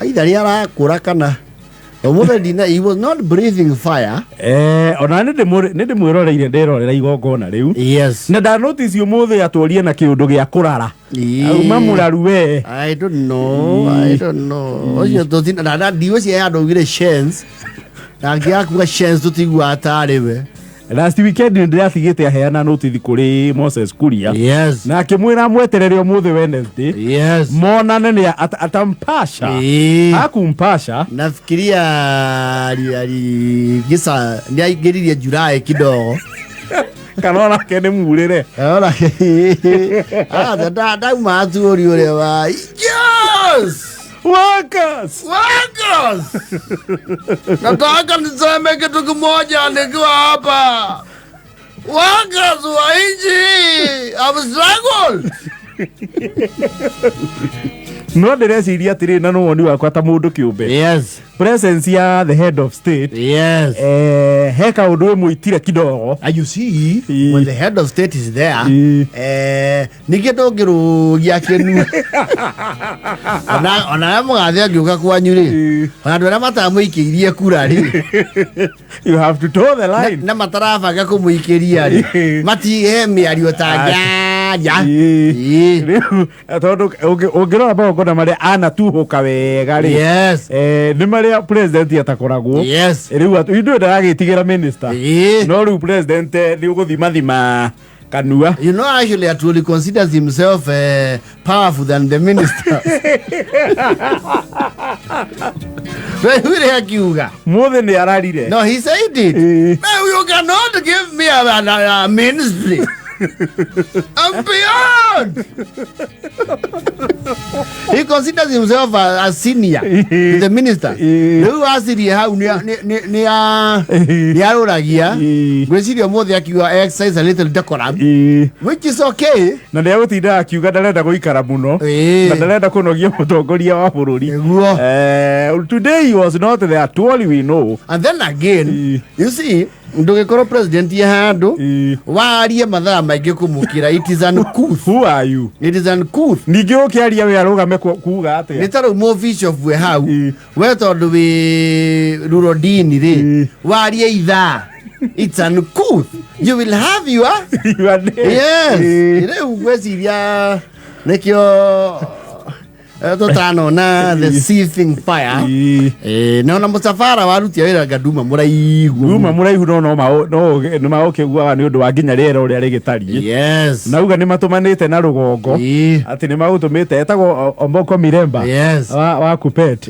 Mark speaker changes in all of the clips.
Speaker 1: Either yara kurakana. He was not breathing fire.
Speaker 2: Ona nende mwĩroreire nderorera igongona rĩu.
Speaker 1: Yes.
Speaker 2: Na da notice ũmũthĩ atũrie na kĩũndũ gĩa kũrara. Auma mũraru we.
Speaker 1: I don't know. Ocio totina na ndiwe cia yandogire chance. Na ngiakuga chance tutigwa atari we.
Speaker 2: Last weekend ndirathigite aheana notice kuri Moses Kuria.
Speaker 1: Yes.
Speaker 2: Na akimwira mweterere ũmũthĩ Wednesday.
Speaker 1: Yes.
Speaker 2: Monane ni atampasha. Hakumpasha.
Speaker 1: Nafikiria ali gisa ndiaigiririe Julai kidogo.
Speaker 2: Kanona kene murire.
Speaker 1: Kanona da mazuri ule wa. Yes!
Speaker 2: Workers!
Speaker 1: Nataka niseme kitu kimoja nikiwa hapa. Workers wa nchi have struggled.
Speaker 2: No ndireciria atiri na no woni wakwa ta mũndũ kĩũmbe.
Speaker 1: Yes.
Speaker 2: Presence ya the head of state.
Speaker 1: Yes.
Speaker 2: Heka ũndũ mũitire kidogo.
Speaker 1: And you see, when the head of state is there, nigeto gia kenu. Ona mũgathe angĩũka kwanyu rĩ. Ona andũ arĩa matamũikĩirie kura rĩ.
Speaker 2: You have to toe the line.
Speaker 1: Na matarabanga kũmũikĩria rĩ. Matihe mĩario ta ya.
Speaker 2: Tondu ungirora magongona maria anatuhuka wega ri.
Speaker 1: Yes.
Speaker 2: Ni maria president atakoragwo.
Speaker 1: Yes.
Speaker 2: Riu indu ndaragitigera minister. No riu president ni uguthima kanua.
Speaker 1: You know, actually Atwoli considers himself powerful than the minister.
Speaker 2: Mothe ni ararire.
Speaker 1: No, he said it. No, you cannot give me a ministry. I'm beyond. He considers himself a senior to the minister. Who asked how ni aroragia. Gweciria mothe akiwa exercise a little decorum, which is okay.
Speaker 2: Na ndio gutinda akiuga ndarenda guikara muno. Na ndarenda kunogia mutongoria wa bururi. Today he was not there at all, we know.
Speaker 1: And then again, you see, ndugikoro president ya handu warie mathaa maingĩ kumukira. It is uncouth.
Speaker 2: Who are you?
Speaker 1: It is uncouth.
Speaker 2: Ningĩ ukiaria we arugame kuuga atĩa?
Speaker 1: Nĩ tarũ mo bishop we hau we tondu we Rurodini ri warie ithaa. It's uncouth. You will have your day. Yes. Rĩu gweciria nikio totano na the seething fire. Na musafara warutia wira Gaduma muraihu no maokegwa ni undu wa nginya riera uria rigitarie. Yes. Nauga ni matumanite na rugongo ati ni magutumite etagwo Omboko Miremba. Yes. Wa Kupet.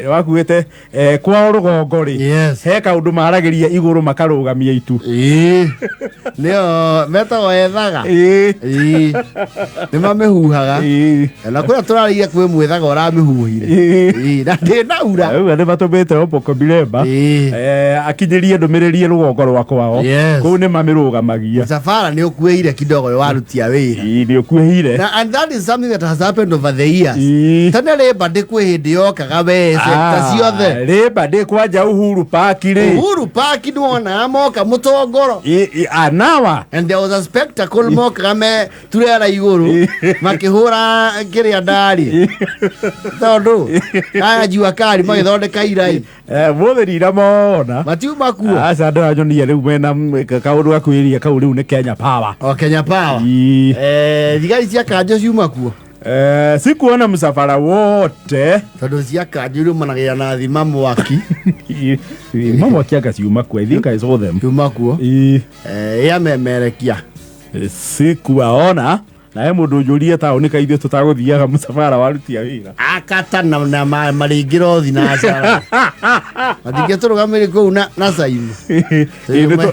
Speaker 1: Wakuite kwa rugongo ri. He kaundu marageria iguru makarugamia itu. Nio metagwo ethaga. Ni mamehuhaga. Na kwa turaria kwe mwethaga uramihuhire. Na ndinaura.
Speaker 2: Auga ni matumite Omboko Miremba akinyirie ndumiriri rugongo rwakwao. Kuu ni mamirugamagia. Safara ni ukueire kidogo warutia wira. Ni ukueire. And that is something that has happened over the years. Tana Labour ndikwe hindi yokaga wese ta ciothe. Labour ndikwanja Uhuru Park ri. Uhuru Park ndwona amoka mutongoro. Anawa. And there was a spectacle moka me turera iguru makihura kiria ndari. Tondu aya jua kari magithondeka irai. Mothe rira mona. Matiuma kuo. Aca ndoranyonia riu mena kaundu gakwiria kau riu ni Kenya Power. O Kenya Power. Thigari cia kanjo ciuma kuo. Sikuona msafara wote. Tondu cia kanjo riu managia na thima mwaki. Mama kiaga ciuma kuo. I think I saw them. Ciuma kuo. Ya memerekia. Sikuona. Na mundu njurie taoni kaithio tutaguthiaga musafara warutia wira akata na maringiro thi na cara athige turugamire ku na saimu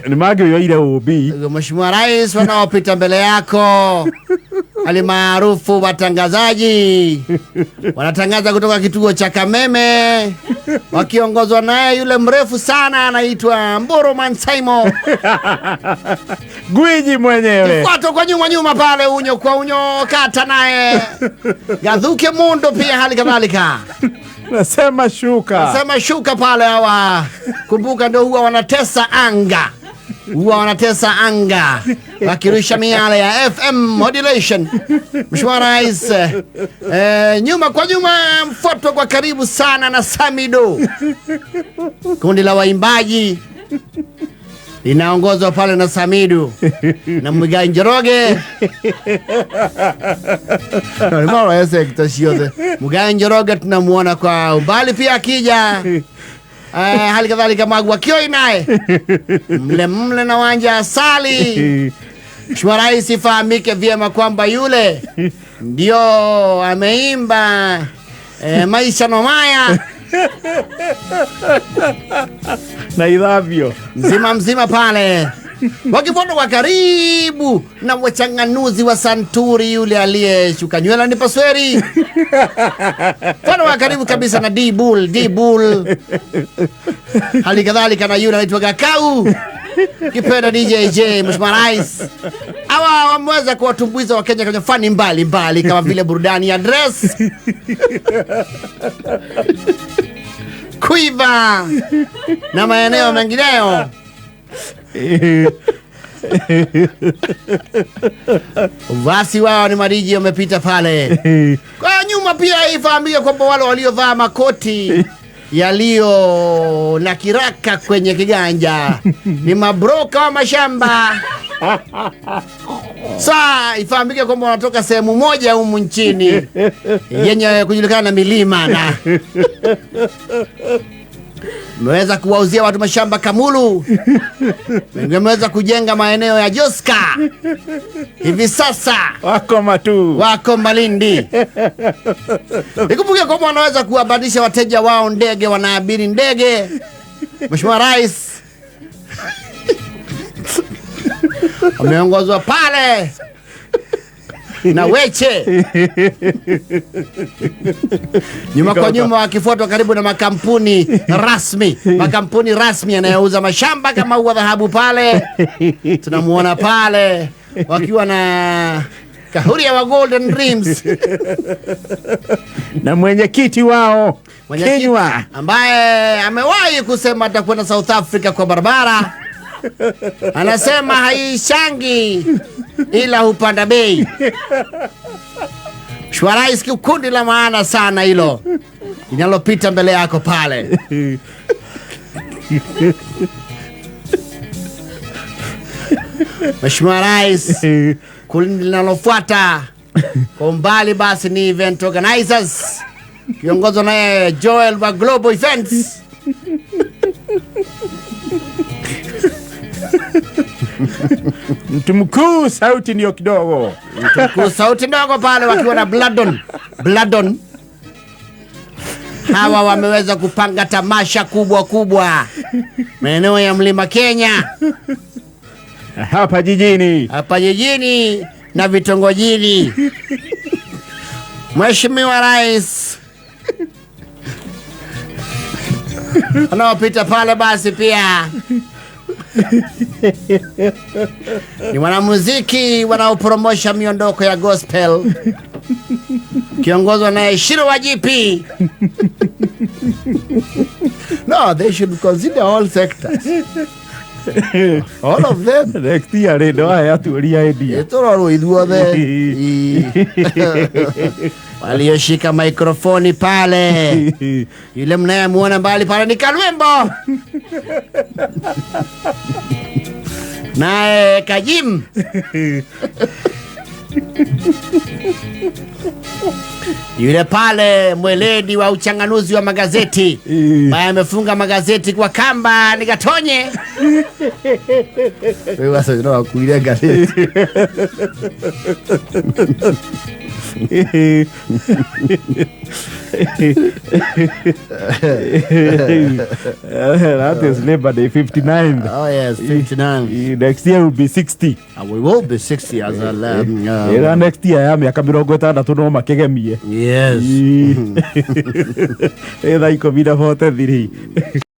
Speaker 2: ni mangioire ubi mheshimiwa rais wanaopita mbele yako alimaarufu watangazaji wanatangaza kutoka kituo cha Kameme wakiongozwa naye yule mrefu sana anaitwa Mburu Mansaimo gwiji mwenyewe watu kwa nyuma pale unyo kwa unyo kata naye Gathuke Mundu pia hali kadhalika. Nasema shuka pale hawa. Kumbuka ndio huwa wanatesa anga.
Speaker 1: wakirusha miale ya FM modulation. Mheshimiwa Rais nyuma kwa nyuma, mfoto kwa karibu sana na Samido. Kundi la waimbaji linaongozwa pale na Samido na Muigai Njoroge. Muigai Njoroge tunamuona kwa umbali pia akija. Hali kadhalika Magwa Kioi naye mle na Wanja Asali. Mheshimiwa Rais ifahamike vyema kwamba yule ndio ameimba Maisha Nomaya
Speaker 2: na idhavyo
Speaker 1: mzima pale, wakifuatwa kwa karibu na wachanganuzi wa santuri yule aliyeshuka nywele ni pasweri. Fuatwa kwa karibu kabisa na D-Bull. Hali kadhalika na yule anaitwa Gakau kipenda DJJ. Mheshimiwa Rais hawa wameweza kuwatumbuiza Wakenya kwenye fani mbali kama vile burudani ya dress, kuiva na maeneo mengineyo. Basi wao ni mariji wamepita pale. Kwa nyuma pia ifahamike kwamba wale waliovaa makoti yaliyo na kiraka kwenye kiganja ni mabroka wa mashamba. Saa ifahamike kwamba wanatoka sehemu moja humu nchini yenye kujulikana na milima, na meweza kuwauzia watu mashamba Kamulu, meweza kujenga maeneo ya Joska. Hivi sasa wako Malindi. Nikumbuke kwamba wanaweza kuwabadilisha wateja wao ndege, wanaabiri ndege. Mheshimiwa Rais ameongozwa pale na Weche nyuma kwa nyuma, wakifuatwa karibu na makampuni rasmi yanayouza mashamba kama ua dhahabu pale. Tunamuona pale wakiwa na Kahuria wa Golden Dreams
Speaker 2: na mwenyekiti wao
Speaker 1: Kenywa ambaye amewahi kusema atakwenda South Africa kwa barabara. Anasema haishangi ila hupanda bei. Mheshimiwa Rais, kundi la maana sana hilo linalopita mbele yako pale. Mheshimiwa Rais, kundi linalofuata kwa umbali basi ni event organizers kiongozwa na Joel wa Global Events.
Speaker 2: Mtu mkuu sauti ndio kidogo.
Speaker 1: Sauti ndogo pale wakiwa na Bladon. Hawa wameweza kupanga tamasha kubwa maeneo ya Mlima Kenya,
Speaker 2: hapa jijini na vitongojini. Mheshimiwa Rais anaopita pale basi pia ni wanamuziki wanaopromosha miondoko ya gospel kiongozwa na Shiro Wajipi. No, they should consider all sectors. All of them. Next year ndo haya tulia idea.
Speaker 1: Etoro iduothe. Walioshika mikrofoni pale. Yule mnayemuona mbali pale ni Kalwembo. Nae Kajim. Yule pale mweledi wa uchanganuzi wa magazeti ambaye amefunga magazeti kwa kamba ni Gatonye. Wewe sasa ndio kuilia gazeti.
Speaker 2: That is Labor Day 59.
Speaker 1: Oh yes, 59.
Speaker 2: Next year will be 60.
Speaker 1: We will be 60 as a
Speaker 2: next year ya miaka 60 no makegemie.
Speaker 1: Yes.
Speaker 2: Either iko vida vote thiri.